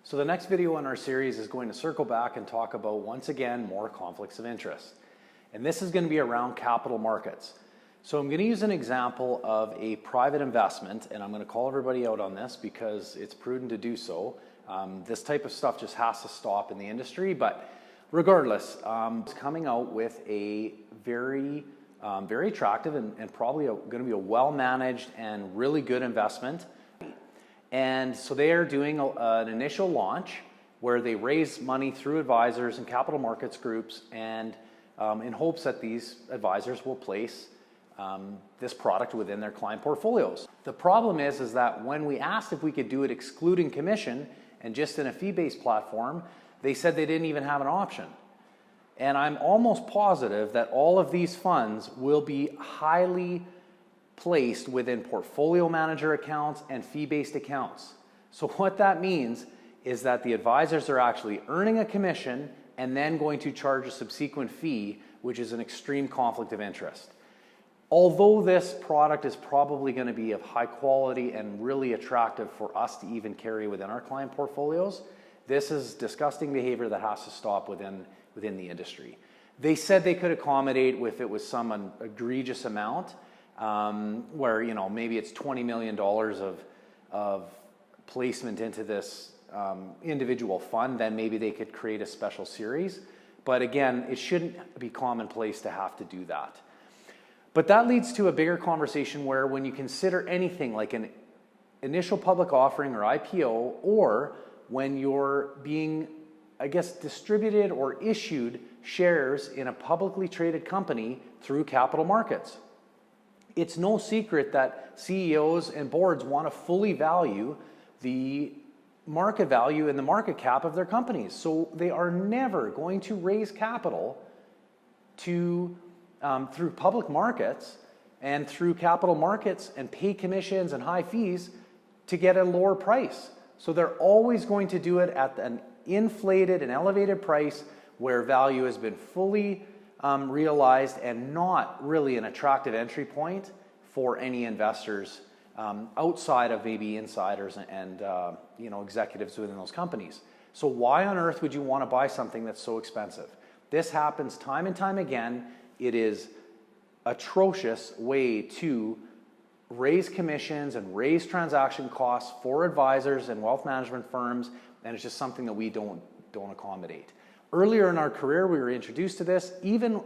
So the next video in our series is going to circle back and talk about, once again, more conflicts of interest. And this is going to be around capital markets. So I'm going to use an example of a private investment, and I'm going to call everybody out on this because it's prudent to do so. This type of stuff just has to stop in the industry, but regardless, it's coming out with a very attractive and probably going to be a well-managed and really good investment. And so they are doing an initial launch where they raise money through advisors and capital markets groups, and in hopes that these advisors will place this product within their client portfolios. The problem is that when we asked if we could do it excluding commission and just in a fee-based platform, they said they didn't even have an option. And I'm almost positive that all of these funds will be highly placed within portfolio manager accounts and fee-based accounts. So what that means is that the advisors are actually earning a commission and then going to charge a subsequent fee, which is an extreme conflict of interest. Although this product is probably going to be of high quality and really attractive for us to even carry within our client portfolios, this is disgusting behavior that has to stop within the industry. They said they could accommodate if it was some egregious amount, where maybe it's $20 million of placement into this individual fund, then maybe they could create a special series. But again, it shouldn't be commonplace to have to do that. But that leads to a bigger conversation where when you consider anything like an initial public offering or IPO, or when you're being, distributed or issued shares in a publicly traded company through capital markets. It's no secret that CEOs and boards want to fully value the market value and the market cap of their companies. So they are never going to raise capital through public markets and through capital markets and pay commissions and high fees to get a lower price. So they're always going to do it at an inflated and elevated price where value has been fully realized and not really an attractive entry point for any investors outside of maybe insiders and executives within those companies. So why on earth would you want to buy something that's so expensive? This happens time and time again. It is atrocious way to raise commissions and raise transaction costs for advisors and wealth management firms, and it's just something that we don't accommodate. Earlier in our career, we were introduced to this, even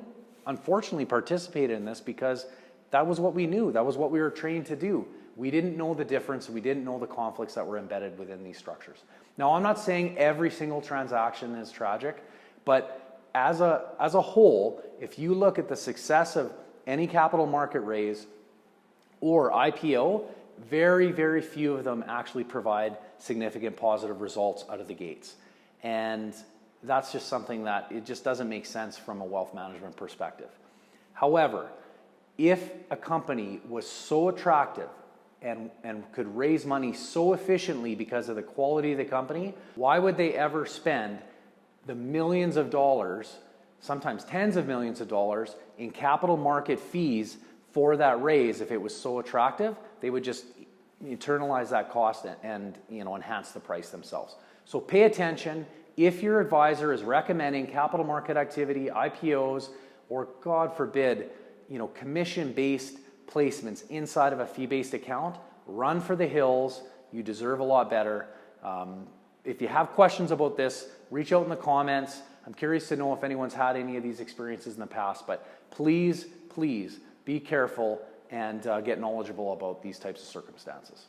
unfortunately participated in this because that was what we knew, that was what we were trained to do. We didn't know the difference, we didn't know the conflicts that were embedded within these structures. Now, I'm not saying every single transaction is tragic, but as a whole, if you look at the success of any capital market raise or IPO, very, very few of them actually provide significant positive results out of the gates. And that's just something that it just doesn't make sense from a wealth management perspective. However, if a company was so attractive and could raise money so efficiently because of the quality of the company, why would they ever spend the millions of dollars, sometimes tens of millions of dollars, in capital market fees for that raise? If it was so attractive, they would just internalize that cost and enhance the price themselves. So pay attention. If your advisor is recommending capital market activity, IPOs, or God forbid, commission-based placements inside of a fee-based account, run for the hills. You deserve a lot better. If you have questions about this, reach out in the comments. I'm curious to know if anyone's had any of these experiences in the past, but please be careful and get knowledgeable about these types of circumstances.